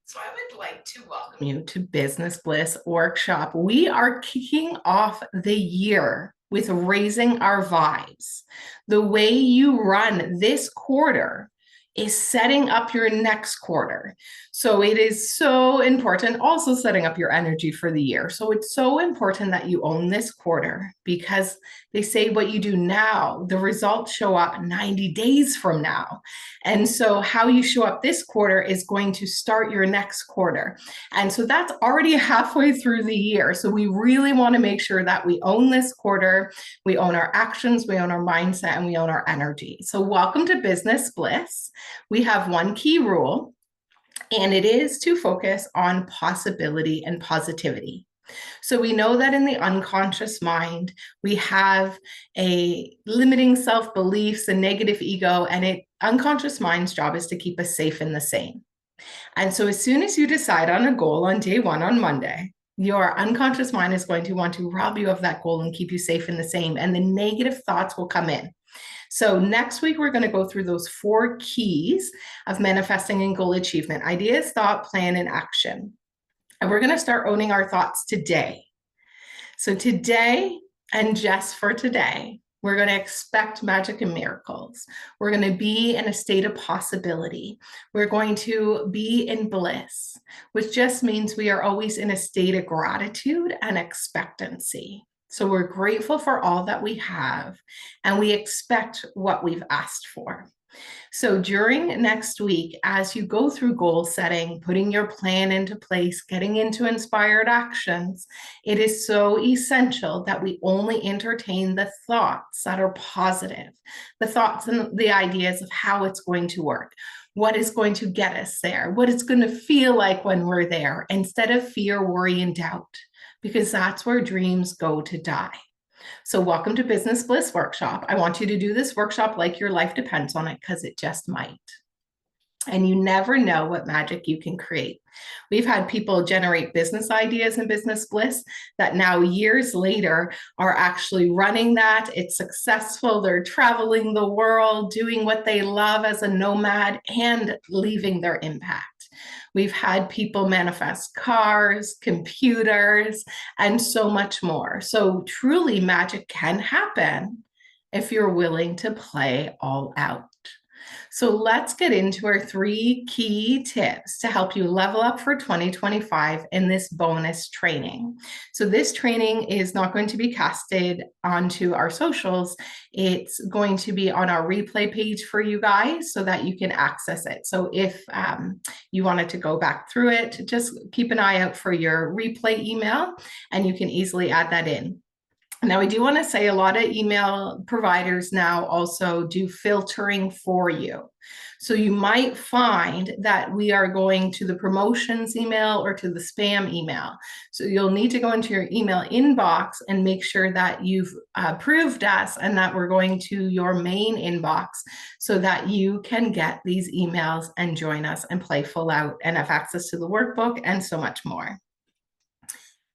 So I would like to welcome you to Business Bliss Workshop. We are kicking off the year with raising our vibes. The way you run this quarter is setting up your next quarter. So it is so important, also setting up your energy for the year. So it's so important that you own this quarter because they say what you do now, the results show up 90 days from now. And so how you show up this quarter is going to start your next quarter. And so that's already halfway through the year. So we really want to make sure that we own this quarter, we own our actions, we own our mindset, and we own our energy. So welcome to Business Bliss. We have one key rule, and it is to focus on possibility and positivity. So we know that in the unconscious mind, we have a limiting self-beliefs, a negative ego, and unconscious mind's job is to keep us safe in the same. And so as soon as you decide on a goal on day one on Monday, your unconscious mind is going to want to rob you of that goal and keep you safe in the same, and the negative thoughts will come in. So next week, we're going to go through those 4 keys of manifesting and goal achievement: ideas, thought, plan, and action. And we're going to start owning our thoughts today. So today, and just for today, we're going to expect magic and miracles. We're going to be in a state of possibility. We're going to be in bliss, which just means we are always in a state of gratitude and expectancy. So we're grateful for all that we have, and we expect what we've asked for. So during next week, as you go through goal setting, putting your plan into place, getting into inspired actions, it is so essential that we only entertain the thoughts that are positive, the thoughts and the ideas of how it's going to work, what is going to get us there, what it's going to feel like when we're there, instead of fear, worry, and doubt, because that's where dreams go to die. So welcome to Business Bliss Workshop. I want you to do this workshop like your life depends on it, because it just might. And you never know what magic you can create. We've had people generate business ideas in Business Bliss that now years later are actually running that. It's successful. They're traveling the world, doing what they love as a nomad, and leaving their impact. We've had people manifest cars, computers, and so much more. So truly, magic can happen if you're willing to play all out. So let's get into our 3 key tips to help you level up for 2025 in this bonus training. So this training is not going to be casted onto our socials. It's going to be on our replay page for you guys so that you can access it. So if you wanted to go back through it, just keep an eye out for your replay email, and you can easily add that in. Now, I do want to say a lot of email providers now also do filtering for you. So you might find that we are going to the promotions email or to the spam email. So you'll need to go into your email inbox and make sure that you've approved us and that we're going to your main inbox so that you can get these emails and join us and play full out and have access to the workbook and so much more.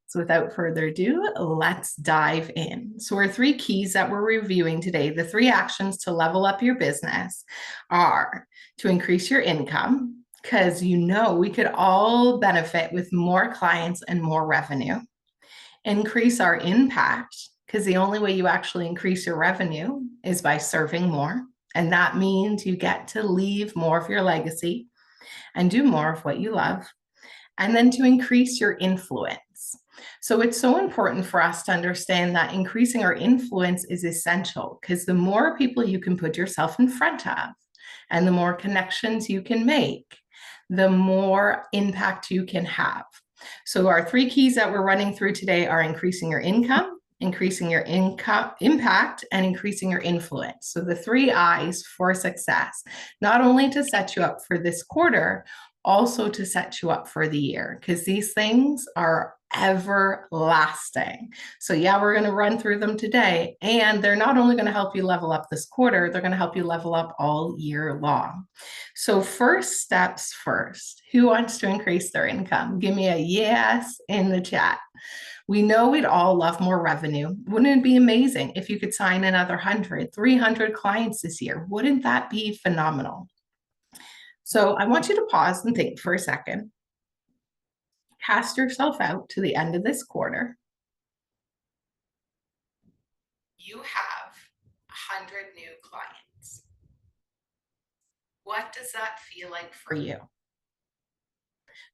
So without further ado, let's dive in. So our 3 keys that we're reviewing today, the 3 actions to level up your business, are to increase your income, because we could all benefit with more clients and more revenue. Increase our impact, because the only way you actually increase your revenue is by serving more. And that means you get to leave more of your legacy and do more of what you love. And then to increase your influence. So it's so important for us to understand that increasing our influence is essential, because the more people you can put yourself in front of and the more connections you can make, the more impact you can have. So our 3 keys that we're running through today are increasing your income, increasing your impact, and increasing your influence. So the 3 I's for success, not only to set you up for this quarter, also to set you up for the year, because these things are everlasting. So yeah, we're going to run through them today, and they're not only going to help you level up this quarter, they're going to help you level up all year long. So first steps first, who wants to increase their income? Give me a yes in the chat. We know we'd all love more revenue. Wouldn't it be amazing if you could sign another 100, 300 clients this year? Wouldn't that be phenomenal? So I want you to pause and think for a second. Cast yourself out to the end of this quarter. You have 100 new clients. What does that feel like for you?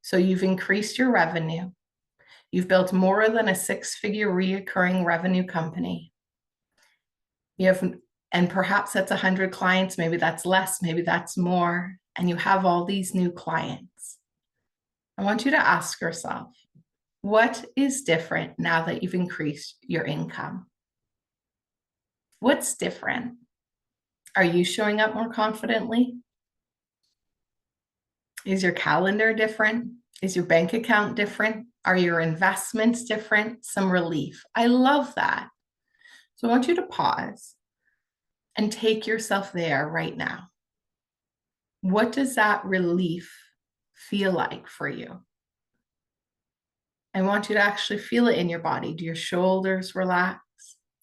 So you've increased your revenue. You've built more than a 6-figure reoccurring revenue company. You have, and perhaps that's 100 clients, maybe that's less, maybe that's more, and you have all these new clients. I want you to ask yourself, what is different now that you've increased your income? What's different? Are you showing up more confidently? Is your calendar different? Is your bank account different? Are your investments different? Some relief. I love that. So I want you to pause and take yourself there right now. What does that relief feel like for you? I want you to actually feel it in your body. Do your shoulders relax?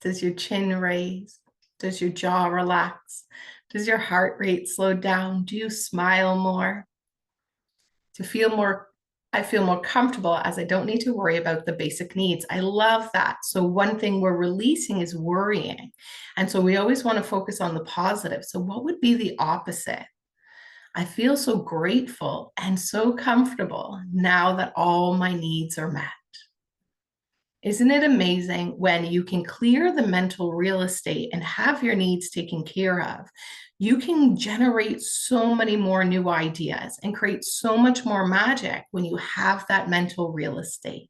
Does your chin raise? Does your jaw relax? Does your heart rate slow down? Do you smile more? I feel more comfortable as I don't need to worry about the basic needs. I love that. So one thing we're releasing is worrying. And so we always want to focus on the positive. So what would be the opposite? I feel so grateful and so comfortable now that all my needs are met. Isn't it amazing when you can clear the mental real estate and have your needs taken care of? You can generate so many more new ideas and create so much more magic when you have that mental real estate.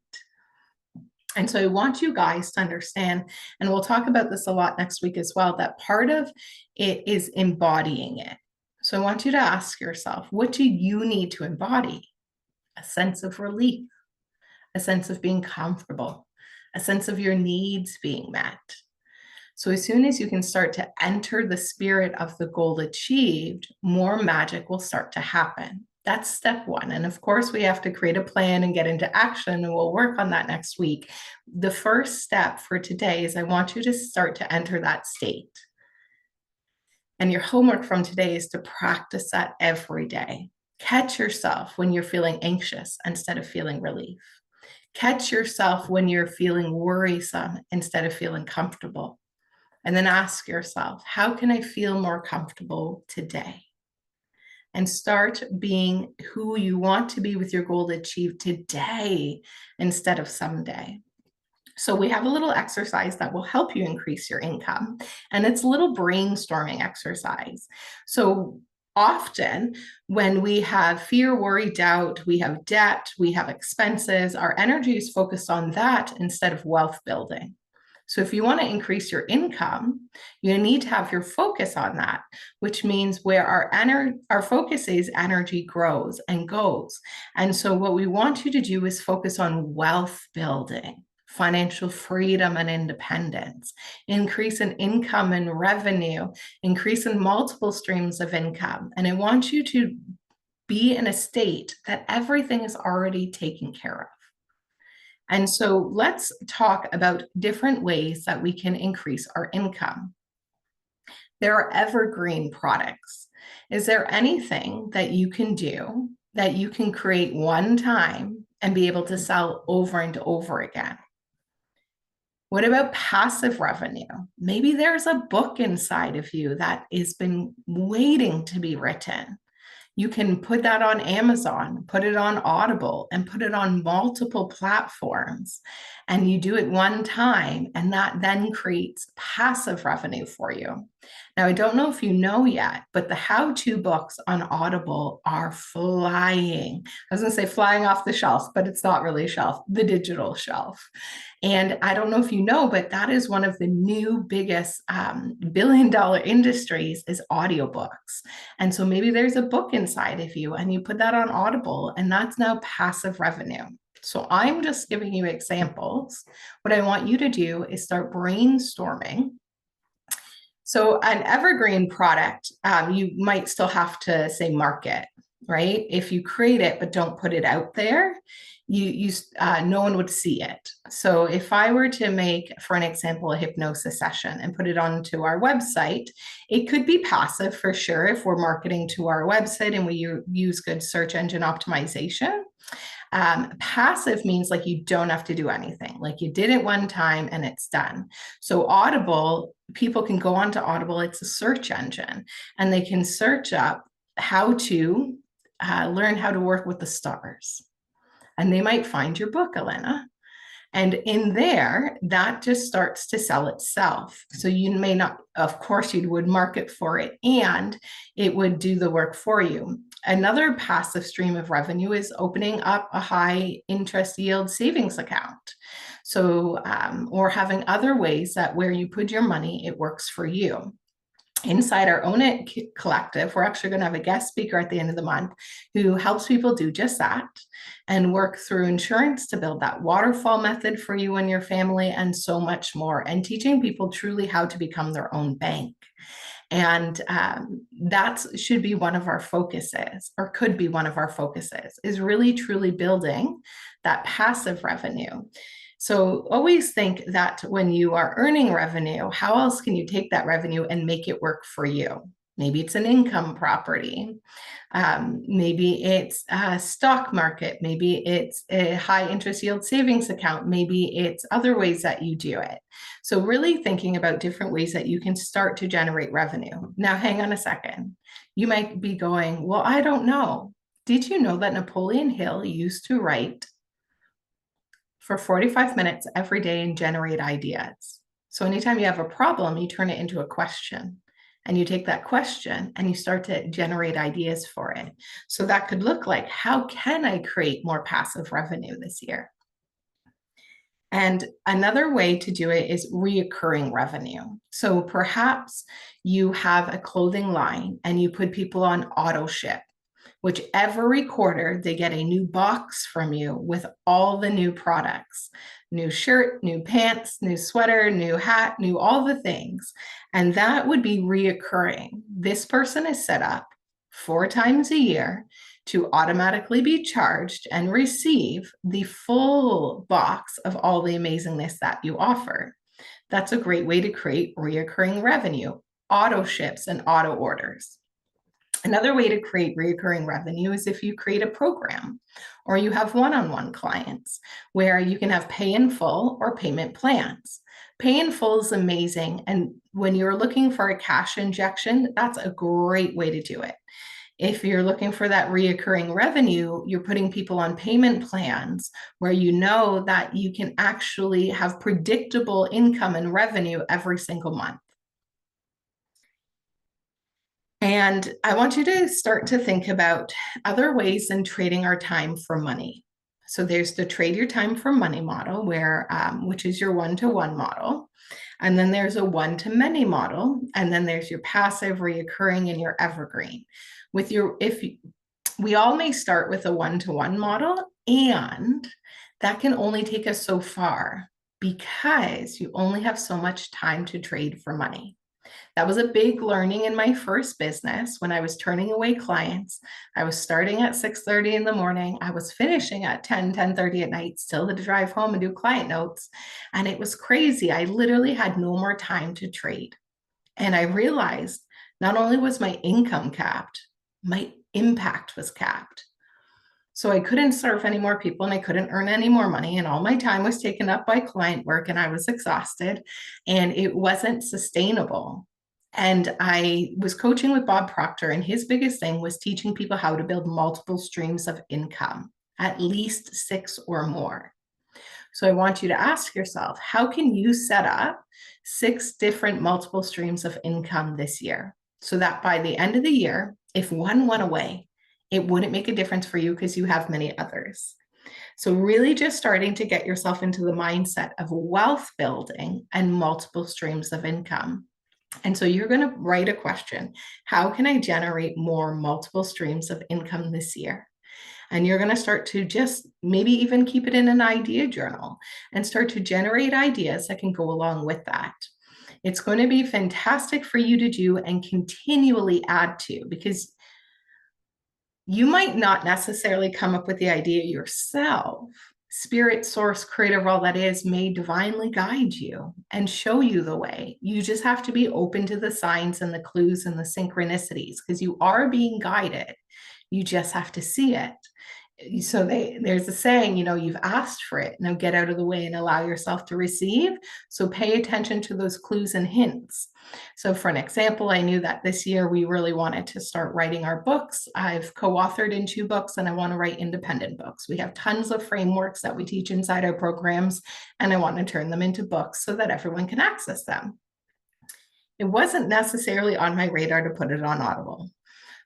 And so I want you guys to understand, and we'll talk about this a lot next week as well, that part of it is embodying it. So I want you to ask yourself, what do you need to embody? A sense of relief, a sense of being comfortable, a sense of your needs being met. So as soon as you can start to enter the spirit of the goal achieved, more magic will start to happen. That's step one. And of course, we have to create a plan and get into action, and we'll work on that next week. The first step for today is I want you to start to enter that state. And your homework from today is to practice that every day. Catch yourself when you're feeling anxious instead of feeling relief. Catch yourself when you're feeling worrisome instead of feeling comfortable. And then ask yourself, how can I feel more comfortable today? And start being who you want to be with your goal to achieve today instead of someday. So we have a little exercise that will help you increase your income. And it's a little brainstorming exercise. So often when we have fear, worry, doubt, we have debt, we have expenses, our energy is focused on that instead of wealth building. So if you want to increase your income, you need to have your focus on that, which means where our focus is, energy grows and goes. And so what we want you to do is focus on wealth building, financial freedom and independence, increase in income and revenue, increase in multiple streams of income. And I want you to be in a state that everything is already taken care of. And so let's talk about different ways that we can increase our income. There are evergreen products. Is there anything that you can do that you can create one time and be able to sell over and over again? What about passive revenue? Maybe there's a book inside of you that has been waiting to be written. You can put that on Amazon, put it on Audible, and put it on multiple platforms. And you do it one time, and that then creates passive revenue for you. Now, I don't know if you know yet, but the how-to books on Audible are flying. I was going to say flying off the shelf, but it's not really a shelf, the digital shelf. And I don't know if you know, but that is one of the new biggest billion-dollar industries is audiobooks. And so maybe there's a book inside of you and you put that on Audible, and that's now passive revenue. So I'm just giving you examples. What I want you to do is start brainstorming. So an evergreen product, you might still have to say market, right? If you create it but don't put it out there, no one would see it. So if I were to make, for an example, a hypnosis session and put it onto our website, it could be passive for sure if we're marketing to our website and we use good search engine optimization. Passive means like you don't have to do anything, like you did it one time and it's done. So Audible, people can go onto Audible, it's a search engine, and they can search up how to learn how to work with the stars. And they might find your book, Elena. And in there, that just starts to sell itself. So you may not, of course, you would market for it and it would do the work for you. Another passive stream of revenue is opening up a high interest yield savings account. So, or having other ways that where you put your money, it works for you. Inside our Own It collective, we're actually going to have a guest speaker at the end of the month who helps people do just that and work through insurance to build that waterfall method for you and your family and so much more, and teaching people truly how to become their own bank. And that should be one of our focuses, or could be one of our focuses, is really truly building that passive revenue. So always think that when you are earning revenue, how else can you take that revenue and make it work for you? Maybe it's an income property. Maybe it's a stock market. Maybe it's a high interest yield savings account. Maybe it's other ways that you do it. So really thinking about different ways that you can start to generate revenue. Now, hang on a second. You might be going, well, I don't know. Did you know that Napoleon Hill used to write for 45 minutes every day and generate ideas? So anytime you have a problem, you turn it into a question. And you take that question and you start to generate ideas for it. So that could look like, how can I create more passive revenue this year? And another way to do it is reoccurring revenue. So perhaps you have a clothing line and you put people on auto ship, which every quarter they get a new box from you with all the new products, new shirt, new pants, new sweater, new hat, new all the things. And that would be reoccurring. This person is set up 4 times a year to automatically be charged and receive the full box of all the amazingness that you offer. That's a great way to create reoccurring revenue, auto ships and auto orders. Another way to create recurring revenue is if you create a program or you have one-on-one clients where you can have pay in full or payment plans. Pay in full is amazing. And when you're looking for a cash injection, that's a great way to do it. If you're looking for that reoccurring revenue, you're putting people on payment plans where you know that you can actually have predictable income and revenue every single month. And I want you to start to think about other ways in trading our time for money. So there's the trade your time for money model, where which is your one-to-one model. And then there's a one-to-many model. And then there's your passive, reoccurring, and your evergreen. We all may start with a one-to-one model, and that can only take us so far because you only have so much time to trade for money. That was a big learning in my first business when I was turning away clients. I was starting at 6:30 in the morning. I was finishing at 10:30 at night, still to drive home and do client notes. And it was crazy. I literally had no more time to trade. And I realized not only was my income capped, my impact was capped. So I couldn't serve any more people and I couldn't earn any more money. And all my time was taken up by client work and I was exhausted and it wasn't sustainable. And I was coaching with Bob Proctor, and his biggest thing was teaching people how to build multiple streams of income, at least 6 or more. So I want you to ask yourself, how can you set up 6 different multiple streams of income this year so that by the end of the year, if one went away, it wouldn't make a difference for you because you have many others. So really just starting to get yourself into the mindset of wealth building and multiple streams of income. And so you're going to write a question. How can I generate more multiple streams of income this year? And you're going to start to just maybe even keep it in an idea journal and start to generate ideas that can go along with that. It's going to be fantastic for you to do and continually add to, because you might not necessarily come up with the idea yourself. Spirit, source, creator, all that is, may divinely guide you and show you the way. You just have to be open to the signs and the clues and the synchronicities because you are being guided. You just have to see it. So there's a saying, you've asked for it. Now get out of the way and allow yourself to receive. So pay attention to those clues and hints. So for an example, I knew that this year we really wanted to start writing our books. I've co-authored in 2 books and I want to write independent books. We have tons of frameworks that we teach inside our programs, and I want to turn them into books so that everyone can access them. It wasn't necessarily on my radar to put it on Audible.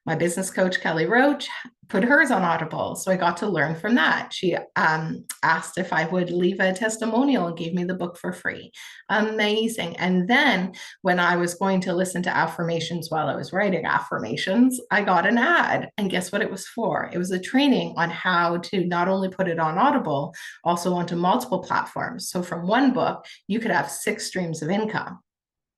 My business coach, Kelly Roach, put hers on Audible. So I got to learn from that. She asked if I would leave a testimonial and gave me the book for free. Amazing. And then when I was going to listen to affirmations while I was writing affirmations, I got an ad. And guess what it was for? It was a training on how to not only put it on Audible, also onto multiple platforms. So from one book, you could have 6 streams of income.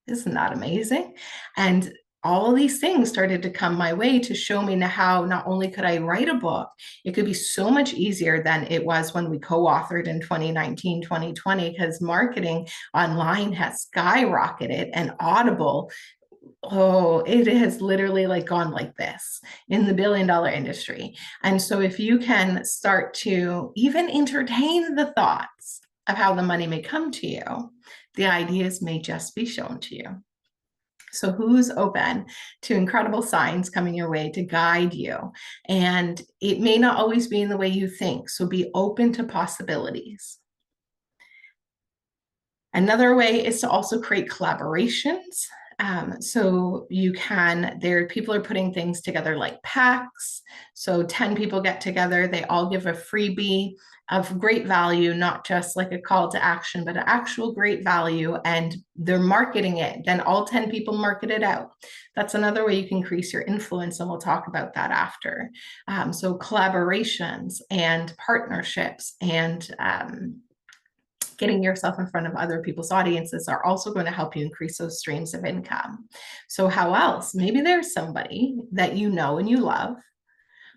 Isn't that amazing? And all of these things started to come my way to show me how not only could I write a book, it could be so much easier than it was when we co-authored in 2019, 2020, because marketing online has skyrocketed, and Audible, it has literally gone like this in the billion-dollar industry. And so if you can start to even entertain the thoughts of how the money may come to you, the ideas may just be shown to you. So who's open to incredible signs coming your way to guide you? And it may not always be in the way you think. So be open to possibilities. Another way is to also create collaborations. So you can, people are putting things together like packs. So 10 people get together, they all give a freebie of great value, not just like a call to action, but an actual great value, and they're marketing it. Then all 10 people market it out. That's another way you can increase your influence, and we'll talk about that after. So collaborations and partnerships and getting yourself in front of other people's audiences are also going to help you increase those streams of income. So how else? Maybe there's somebody that you know and you love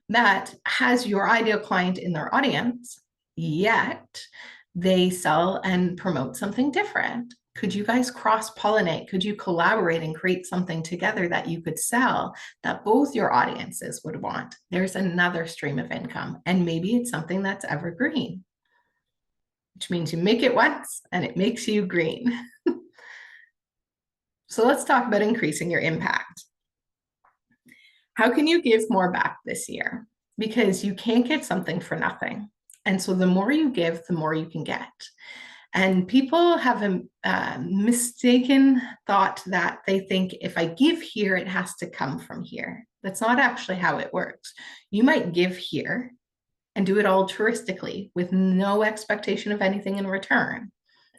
that has your ideal client in their audience, yet they sell and promote something different. Could you guys cross-pollinate? Could you collaborate and create something together that you could sell that both your audiences would want? There's another stream of income, and maybe it's something that's evergreen, which means you make it once and it makes you green. So let's talk about increasing your impact. How can you give more back this year? Because you can't get something for nothing. And so the more you give, the more you can get. And people have a mistaken thought that they think if I give here, it has to come from here. That's not actually how it works. You might give here and do it altruistically with no expectation of anything in return,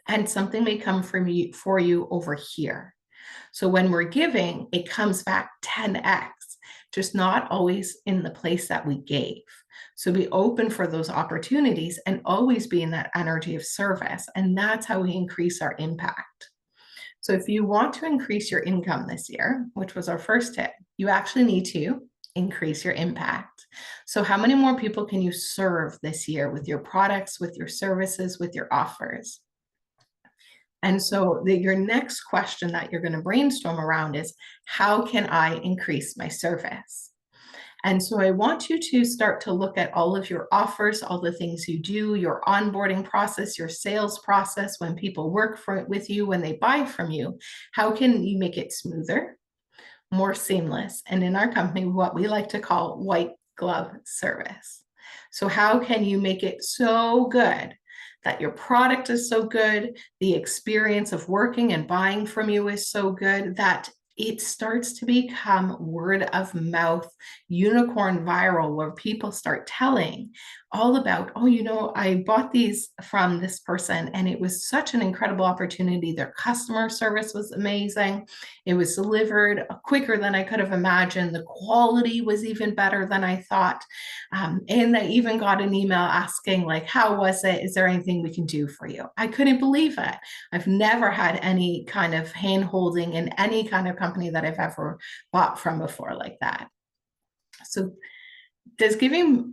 and something may come from you for you over here. So when we're giving, it comes back 10x, just not always in the place that we gave. So be open for those opportunities and always be in that energy of service. And that's how we increase our impact. So if you want to increase your income this year, which was our first tip, you actually need to increase your impact. So how many more people can you serve this year with your products, with your services, with your offers? And so your next question that you're going to brainstorm around is, how can I increase my service? And so I want you to start to look at all of your offers, all the things you do, your onboarding process, your sales process, when people work with you, when they buy from you. How can you make it smoother, more seamless, and in our company, what we like to call white glove service? So how can you make it so good that your product is so good, the experience of working and buying from you is so good that it starts to become word of mouth, unicorn viral, where people start telling all about, oh, I bought these from this person and it was such an incredible opportunity. Their customer service was amazing. It was delivered quicker than I could have imagined. The quality was even better than I thought. And I even got an email asking, how was it? Is there anything we can do for you? I couldn't believe it. I've never had any kind of hand holding in any kind of company that I've ever bought from before like that. So does giving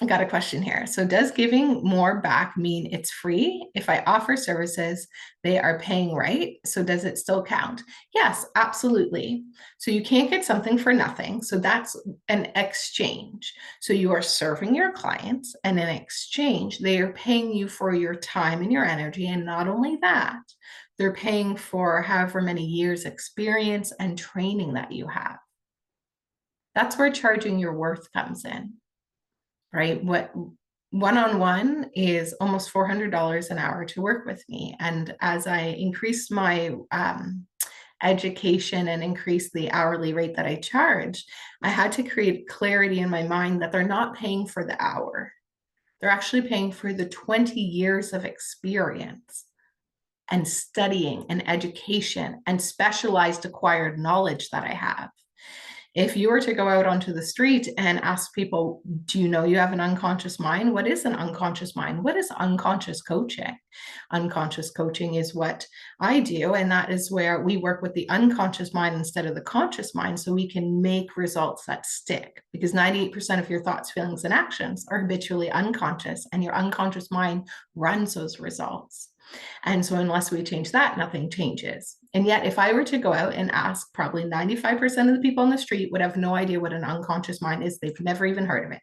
I got a question here. So does giving more back mean it's free? If I offer services, they are paying, right? So does it still count? Yes, absolutely. So you can't get something for nothing. So that's an exchange. So you are serving your clients, and in exchange, they are paying you for your time and your energy. And not only that, they're paying for however many years experience and training that you have. That's where charging your worth comes in, right? What one-on-one is almost $400 an hour to work with me. And as I increased my education and increase the hourly rate that I charge, I had to create clarity in my mind that they're not paying for the hour. They're actually paying for the 20 years of experience and studying and education and specialized acquired knowledge that I have. If you were to go out onto the street and ask people, do you know you have an unconscious mind? What is an unconscious mind? What is unconscious coaching? Unconscious coaching is what I do. And that is where we work with the unconscious mind instead of the conscious mind, so we can make results that stick, because 98% of your thoughts, feelings, and actions are habitually unconscious, and your unconscious mind runs those results. And so unless we change that, nothing changes. And yet, if I were to go out and ask, probably 95% of the people on the street would have no idea what an unconscious mind is. They've never even heard of it.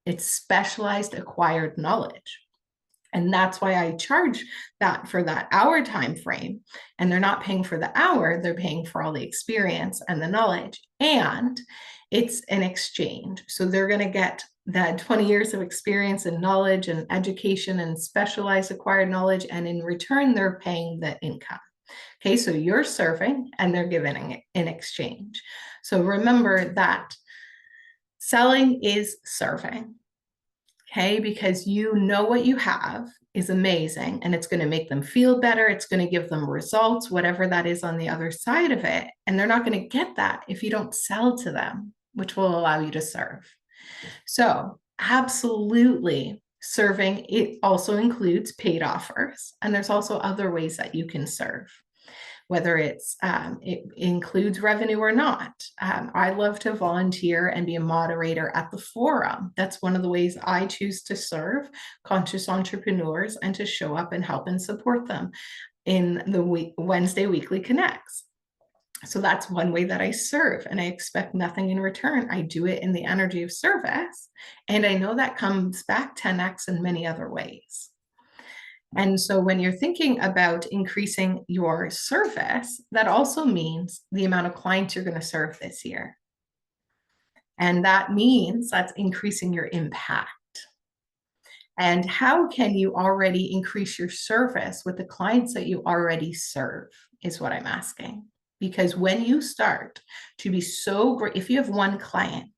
It's specialized acquired knowledge. And that's why I charge that for that hour time frame. And they're not paying for the hour, they're paying for all the experience and the knowledge. And it's an exchange. So they're going to get that 20 years of experience and knowledge and education and specialized acquired knowledge. And in return, they're paying the income. Okay, so you're serving and they're giving it in exchange. So remember that selling is serving. Okay, because you know what you have is amazing and it's going to make them feel better. It's going to give them results, whatever that is on the other side of it. And they're not going to get that if you don't sell to them, which will allow you to serve. So, absolutely, serving, it also includes paid offers. And there's also other ways that you can serve, whether it includes revenue or not. I love to volunteer and be a moderator at the forum. That's one of the ways I choose to serve conscious entrepreneurs and to show up and help and support them in the Wednesday Weekly Connects. So that's one way that I serve, and I expect nothing in return. I do it in the energy of service, and I know that comes back 10x in many other ways. And so when you're thinking about increasing your service, that also means the amount of clients you're going to serve this year. And that means that's increasing your impact. And how can you already increase your service with the clients that you already serve is what I'm asking. Because when you start to be so great, if you have one client,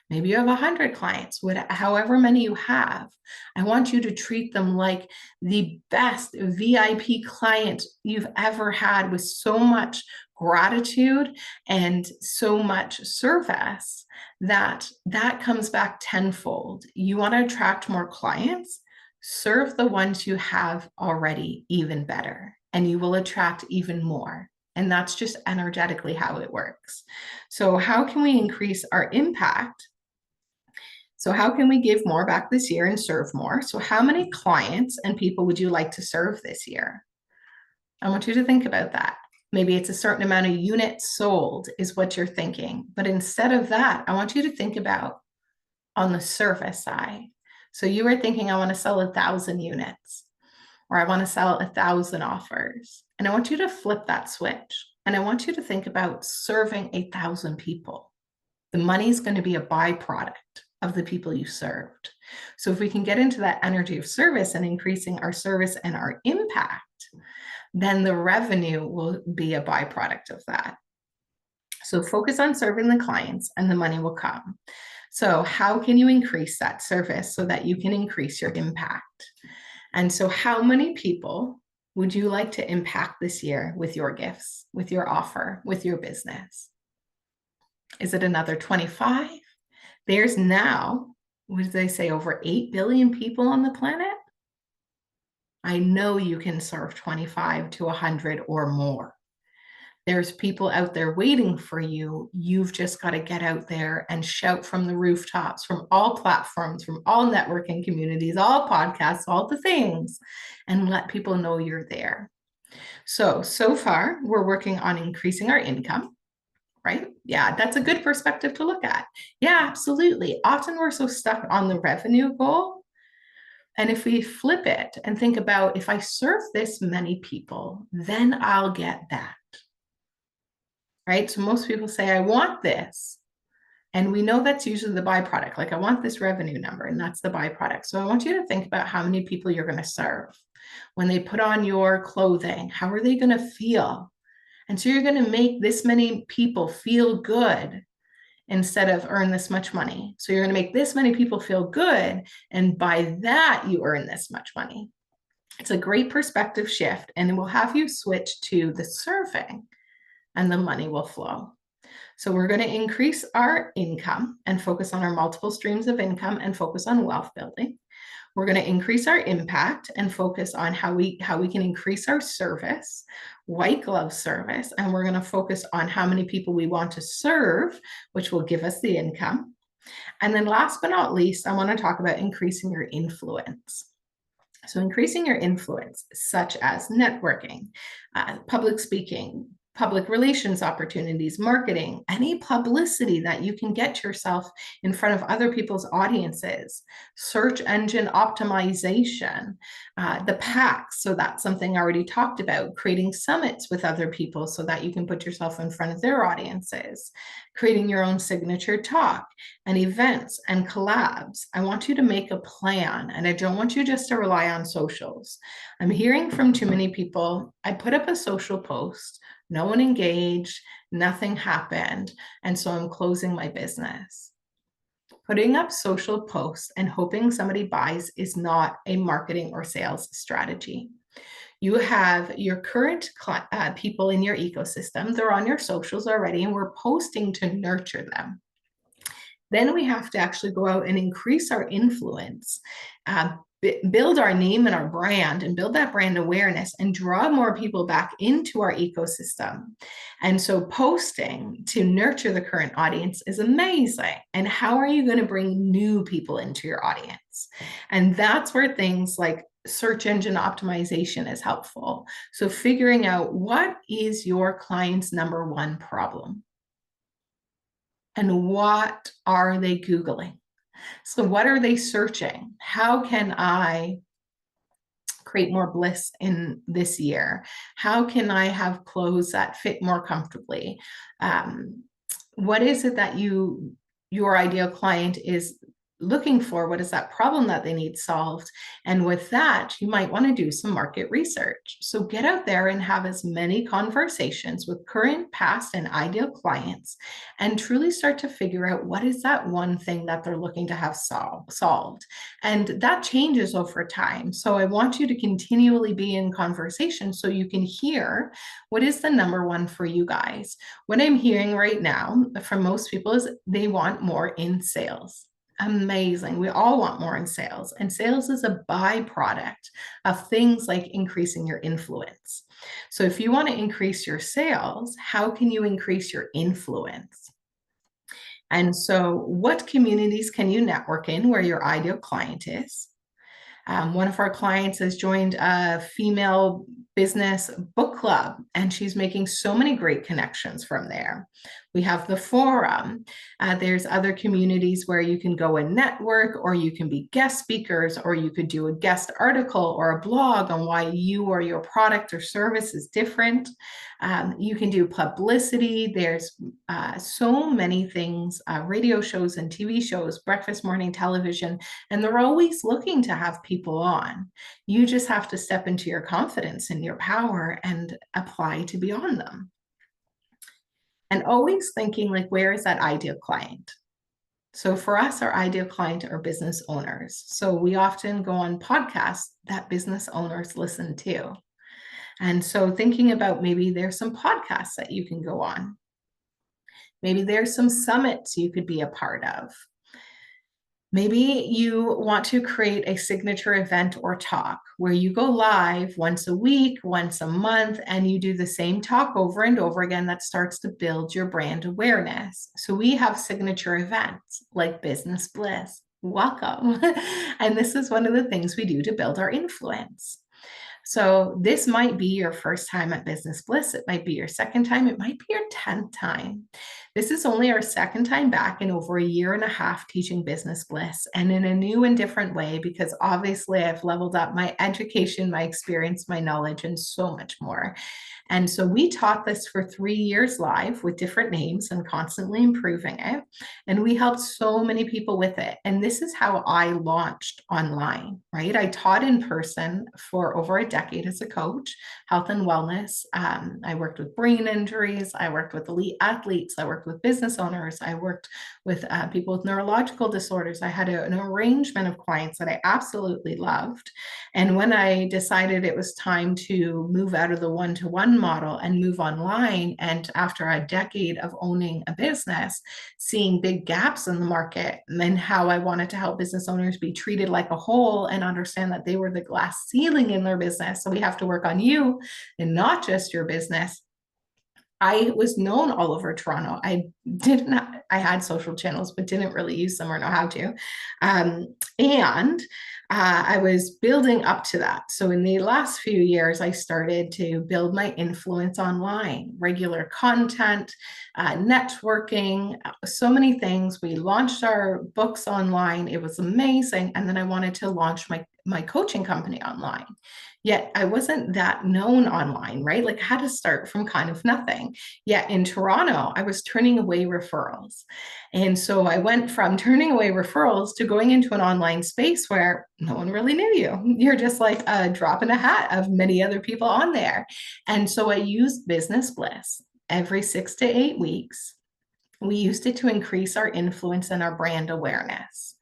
maybe you have 100 clients, however many you have, I want you to treat them like the best VIP client you've ever had, with so much gratitude and so much service that comes back tenfold. You want to attract more clients, serve the ones you have already even better, and you will attract even more. And that's just energetically how it works. So how can we increase our impact? So how can we give more back this year and serve more? So how many clients and people would you like to serve this year? I want you to think about that. Maybe it's a certain amount of units sold is what you're thinking. But instead of that, I want you to think about on the service side. So you were thinking, I want to sell 1,000 units, or I want to sell 1,000 offers. And I want you to flip that switch. And I want you to think about serving 1,000 people. The money is going to be a byproduct of the people you served. So if we can get into that energy of service and increasing our service and our impact, then the revenue will be a byproduct of that. So focus on serving the clients and the money will come. So how can you increase that service so that you can increase your impact? And so how many people would you like to impact this year with your gifts, with your offer, with your business? Is it another 25? There's now, what did they say, over 8 billion people on the planet? I know you can serve 25 to 100 or more. There's people out there waiting for you. You've just got to get out there and shout from the rooftops, from all platforms, from all networking communities, all podcasts, all the things, and let people know you're there. So far, we're working on increasing our income, right? Yeah, that's a good perspective to look at. Yeah, absolutely. Often we're so stuck on the revenue goal. And if we flip it and think about, if I serve this many people, then I'll get that, right? So most people say, I want this. And we know that's usually the byproduct. Like, I want this revenue number, and that's the byproduct. So I want you to think about how many people you're going to serve. When they put on your clothing, how are they going to feel? And so you're going to make this many people feel good instead of earn this much money. So you're going to make this many people feel good. And by that, you earn this much money. It's a great perspective shift, and it will have you switch to the serving, and the money will flow. So we're going to increase our income and focus on our multiple streams of income and focus on wealth building. We're going to increase our impact and focus on how we can increase our service, white glove service, and we're going to focus on how many people we want to serve, which will give us the income. And then last but not least, I want to talk about increasing your influence. So increasing your influence, such as networking, public speaking, public relations opportunities, marketing, any publicity that you can get yourself in front of other people's audiences, search engine optimization, the packs. So that's something I already talked about, creating summits with other people so that you can put yourself in front of their audiences, creating your own signature talk and events and collabs. I want you to make a plan, and I don't want you just to rely on socials. I'm hearing from too many people, I put up a social post, no one engaged, nothing happened, and so I'm closing my business. Putting up social posts and hoping somebody buys is not a marketing or sales strategy. You have your current people in your ecosystem, they're on your socials already, and we're posting to nurture them. Then we have to actually go out and increase our influence, build our name and our brand, and build that brand awareness and draw more people back into our ecosystem. And so posting to nurture the current audience is amazing. And how are you going to bring new people into your audience? And that's where things like search engine optimization is helpful. So figuring out, what is your client's number one problem? And what are they Googling? So what are they searching? How can I create more bliss in this year? How can I have clothes that fit more comfortably? What is it that your ideal client is looking for? What is that problem that they need solved? And with that, you might want to do some market research. So get out there and have as many conversations with current, past, and ideal clients, and truly start to figure out, what is that one thing that they're looking to have solved. And that changes over time. So I want you to continually be in conversation so you can hear, what is the number one for you guys? What I'm hearing right now from most people is they want more in sales. Amazing. We all want more in sales, and sales is a byproduct of things like increasing your influence. So if you want to increase your sales, how can you increase your influence? And so what communities can you network in where your ideal client is? One of our clients has joined a female business book club, and she's making so many great connections from there. We have the forum. There's other communities where you can go and network, or you can be guest speakers, or you could do a guest article or a blog on why you or your product or service is different. You can do publicity. There's so many things, radio shows and TV shows, breakfast, morning television, and they're always looking to have people on. You just have to step into your confidence and your power and apply to be on them. And always thinking, like, where is that ideal client? So for us, our ideal client are business owners. So we often go on podcasts that business owners listen to. And so thinking about, maybe there's some podcasts that you can go on. Maybe there's some summits you could be a part of. Maybe you want to create a signature event or talk where you go live once a week, once a month, and you do the same talk over and over again. That starts to build your brand awareness. So we have signature events like Business Bliss. Welcome. And this is one of the things we do to build our influence. So this might be your first time at Business Bliss. It might be your second time. It might be your 10th time. This is only our second time back in over a year and a half teaching Business Bliss, and in a new and different way, because obviously I've leveled up my education, my experience, my knowledge, and so much more. And so we taught this for 3 years live with different names and constantly improving it. And we helped so many people with it. And this is how I launched online, right? I taught in person for over a decade as a coach, health and wellness. I worked with brain injuries. I worked with elite athletes. I worked with business owners. I worked with people with neurological disorders. I had an arrangement of clients that I absolutely loved. And when I decided it was time to move out of the one-to-one model and move online, and after a decade of owning a business, seeing big gaps in the market and how I wanted to help business owners be treated like a whole and understand that they were the glass ceiling in their business. So we have to work on you and not just your business. I was known all over Toronto. I had social channels, but didn't really use them or know how to. And I was building up to that. So in the last few years, I started to build my influence online, regular content, networking, so many things. We launched our books online. It was amazing. And then I wanted to launch my coaching company online. Yet I wasn't that known online, right? Like I had to start from kind of nothing. Yet in Toronto, I was turning away referrals. And so I went from turning away referrals to going into an online space where no one really knew you. You're just like a drop in a hat of many other people on there. And so I used Business Bliss every 6 to 8 weeks. We used it to increase our influence and our brand awareness.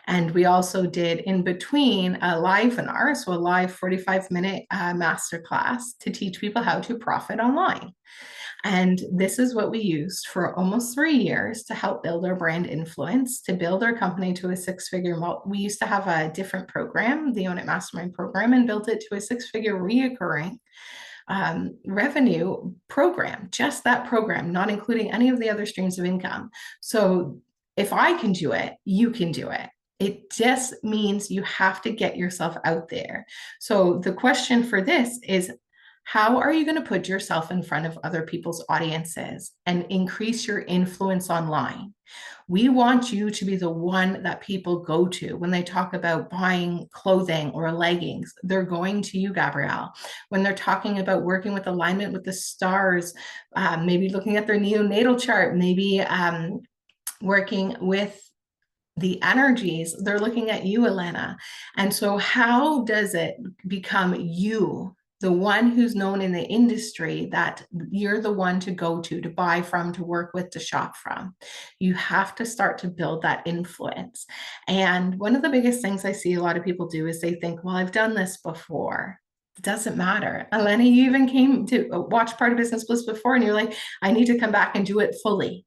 And we also did in between a live webinar, so a live 45-minute masterclass to teach people how to profit online. And this is what we used for almost 3 years to help build our brand influence, to build our company to a six-figure. We used to have a different program, the Own It Mastermind program, and built it to a six-figure reoccurring revenue program, just that program, not including any of the other streams of income. So if I can do it, you can do it. It just means you have to get yourself out there. So the question for this is, how are you going to put yourself in front of other people's audiences and increase your influence online? We want you to be the one that people go to when they talk about buying clothing or leggings. They're going to you, Gabrielle. When they're talking about working with alignment with the stars, maybe looking at their neonatal chart, maybe working with the energies, they're looking at you, Elena. And so how does it become you, the one who's known in the industry, that you're the one to go to buy from, to work with, to shop from? You have to start to build that influence. And one of the biggest things I see a lot of people do is they think, well, I've done this before. It doesn't matter. Elena, you even came to watch part of Business Bliss before, and you're like, I need to come back and do it fully.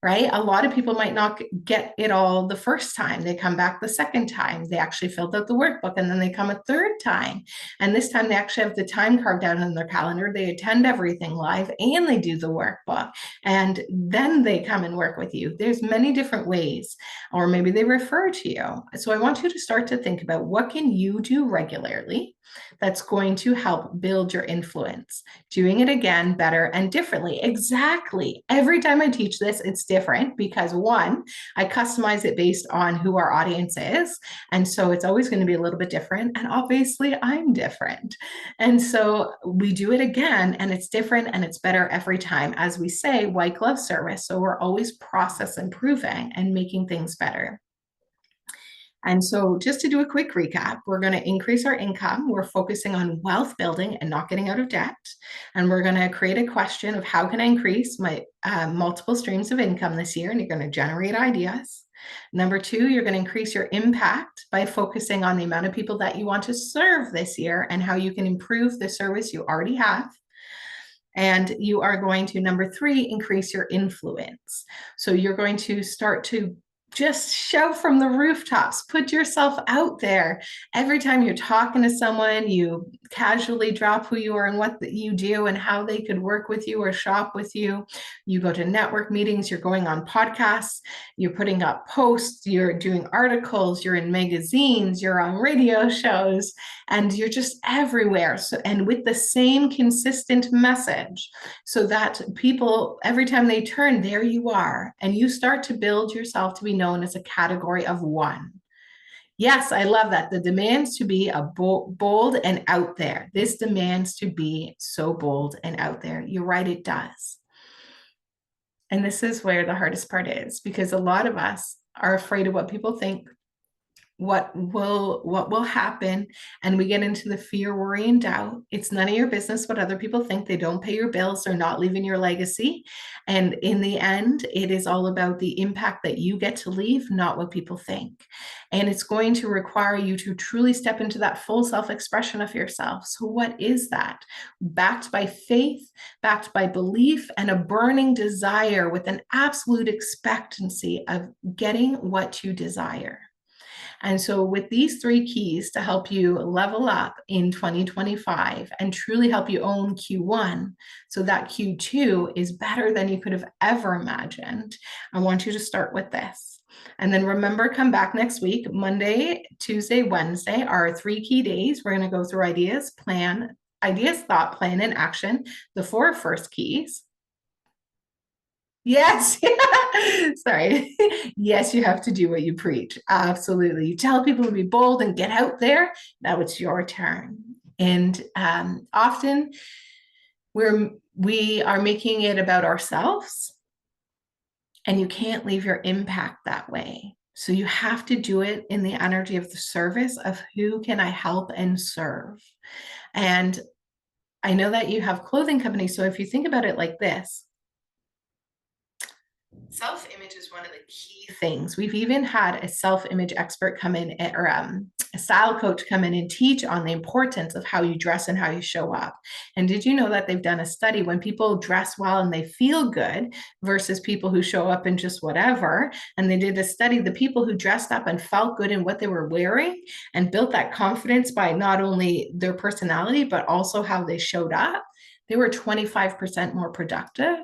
Right? A lot of people might not get it all the first time. They come back the second time. They actually filled out the workbook, and then they come a third time. And this time they actually have the time carved out in their calendar. They attend everything live and they do the workbook. And then they come and work with you. There's many different ways, or maybe they refer to you. So I want you to start to think about, what can you do regularly that's going to help build your influence? Doing it again, better and differently. Exactly. Every time I teach this, it's different because, one, I customize it based on who our audience is. And so it's always going to be a little bit different. And obviously I'm different. And so we do it again, and it's different and it's better every time. As we say, white glove service. So we're always process improving and making things better. And so just to do a quick recap, we're going to increase our income. We're focusing on wealth building and not getting out of debt. And we're going to create a question of, how can I increase my multiple streams of income this year? And you're going to generate ideas. Number two, you're going to increase your impact by focusing on the amount of people that you want to serve this year and how you can improve the service you already have. And you are going to, number three, increase your influence. So you're going to start to just shout from the rooftops, put yourself out there. Every time you're talking to someone, you casually drop who you are and what you do and how they could work with you or shop with you. You go to network meetings, you're going on podcasts, you're putting up posts, you're doing articles, you're in magazines, you're on radio shows, and you're just everywhere. So, and with the same consistent message, so that people, every time they turn, there you are, and you start to build yourself to be known as a category of one. Yes, I love that. The demands to be a bold and out there. This demands to be so bold and out there. You're right, it does. And this is where the hardest part is, because a lot of us are afraid of what people think, what will happen, and we get into the fear, worry, and doubt. It's none of your business what other people think. They don't pay your bills. They're not leaving your legacy. And in the end, it is all about the impact that you get to leave, not what people think. And it's going to require you to truly step into that full self-expression of yourself. So what is that? Backed by faith, backed by belief, and a burning desire with an absolute expectancy of getting what you desire. And so with these 3 keys to help you level up in 2025 and truly help you own Q1, so that Q2 is better than you could have ever imagined, I want you to start with this. And then remember, come back next week. Monday, Tuesday, Wednesday are 3 key days. We're going to go through ideas, thought, plan, and action, the 4 first keys. Yes. Sorry. Yes, you have to do what you preach. Absolutely. You tell people to be bold and get out there. Now it's your turn. And often we are making it about ourselves, and you can't leave your impact that way. So you have to do it in the energy of the service of who can I help and serve. And I know that you have clothing companies. So if you think about it like this, self-image is one of the key things. We've even had a self-image expert come in, or a style coach come in and teach on the importance of how you dress and how you show up. And did you know that they've done a study when people dress well and they feel good versus people who show up in just whatever? And they did a study, the people who dressed up and felt good in what they were wearing and built that confidence by not only their personality, but also how they showed up, they were 25% more productive.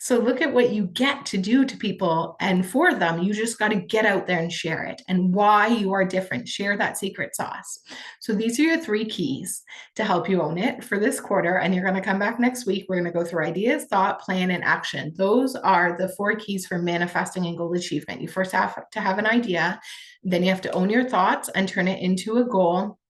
So look at what you get to do to people, and for them, you just got to get out there and share it and why you are different. Share that secret sauce. So these are your 3 keys to help you own it for this quarter. And you're going to come back next week. We're going to go through ideas, thought, plan, and action. Those are the 4 keys for manifesting and goal achievement. You first have to have an idea. Then you have to own your thoughts and turn it into a goal.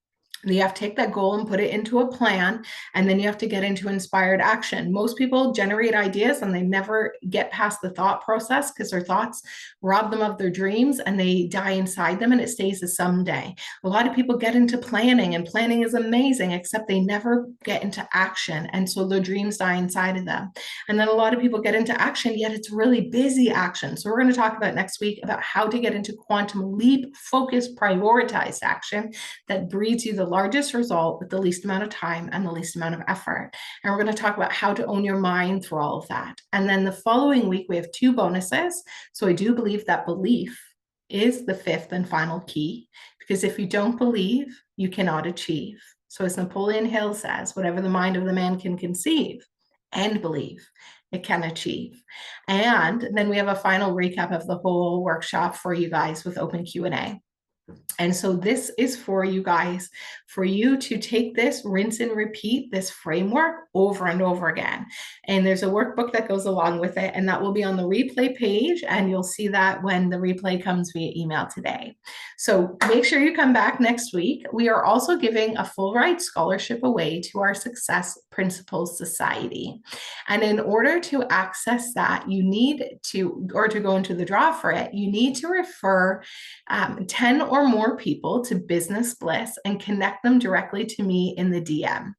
You have to take that goal and put it into a plan, and then you have to get into inspired action. Most people generate ideas and they never get past the thought process because their thoughts rob them of their dreams and they die inside them, and it stays a someday. A lot of people get into planning, and planning is amazing, except they never get into action, and so their dreams die inside of them. And then a lot of people get into action, yet it's really busy action. So we're going to talk about next week about how to get into quantum leap, focused, prioritized action that breeds you the largest result with the least amount of time and the least amount of effort. And we're going to talk about how to own your mind through all of that. And then the following week, we have 2 bonuses. So I do believe that belief is the 5th and final key, because if you don't believe, you cannot achieve. So as Napoleon Hill says, whatever the mind of the man can conceive and believe, it can achieve. And then we have a final recap of the whole workshop for you guys with open Q&A. And so this is for you guys, for you to take this, rinse and repeat this framework over and over again. And there's a workbook that goes along with it, and that will be on the replay page. And you'll see that when the replay comes via email today. So make sure you come back next week. We are also giving a full ride scholarship away to our Success Principles Society. And in order to access that, you need to, or to go into the draw for it, you need to refer 10 or more people to Business Bliss and connect them directly to me in the DM.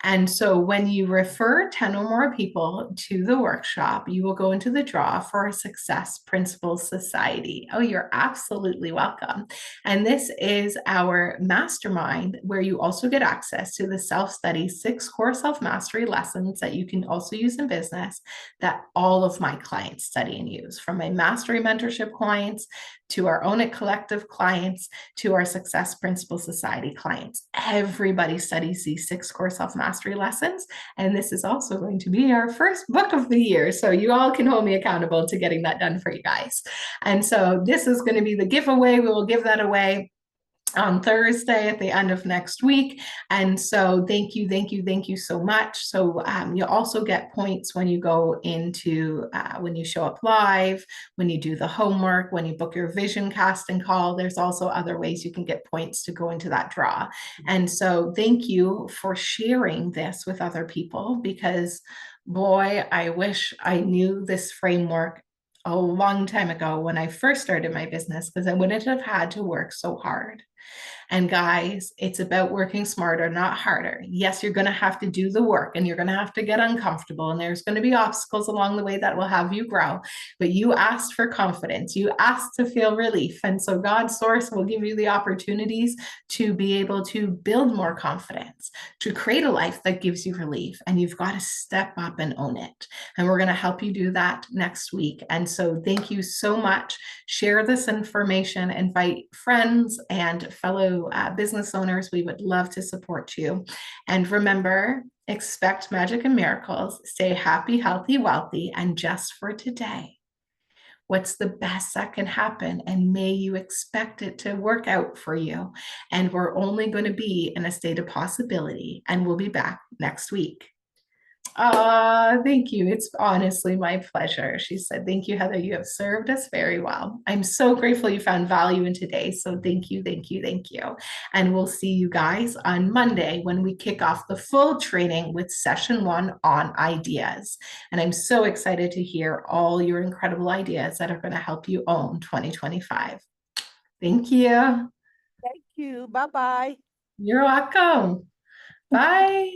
And so when you refer 10 or more people to the workshop, you will go into the draw for a Success Principles Society. Oh, you're absolutely welcome. And this is our mastermind where you also get access to the self-study 6 core self-mastery lessons that you can also use in business that all of my clients study and use, from my mastery mentorship clients to our Own It Collective clients to our Success Principle Society clients. Everybody studies these 6 core self-mastery lessons. And this is also going to be our first book of the year. So you all can hold me accountable to getting that done for you guys. And so this is going to be the giveaway. We will give that away on Thursday at the end of next week. And so thank you, thank you, thank you so much. So you'll also get points when you go into, when you show up live, when you do the homework, when you book your vision casting call. There's also other ways you can get points to go into that draw. And so thank you for sharing this with other people, because boy, I wish I knew this framework a long time ago when I first started my business, because I wouldn't have had to work so hard. And guys, it's about working smarter, not harder. Yes, you're going to have to do the work and you're going to have to get uncomfortable, and there's going to be obstacles along the way that will have you grow. But you asked for confidence, you asked to feel relief. And so God's source will give you the opportunities to be able to build more confidence, to create a life that gives you relief. And you've got to step up and own it. And we're going to help you do that next week. And so thank you so much. Share this information, invite friends and fellow business owners. We would love to support you. And remember, expect magic and miracles. Stay happy, healthy, wealthy. And just for today, what's the best that can happen? And may you expect it to work out for you. And we're only going to be in a state of possibility. And we'll be back next week. Thank you. It's honestly my pleasure. She said, thank you, Heather. You have served us very well. I'm so grateful you found value in today. So thank you, thank you, thank you. And we'll see you guys on Monday when we kick off the full training with session 1 on ideas. And I'm so excited to hear all your incredible ideas that are going to help you own 2025. Thank you. Thank you. Bye-bye. You're welcome. Bye.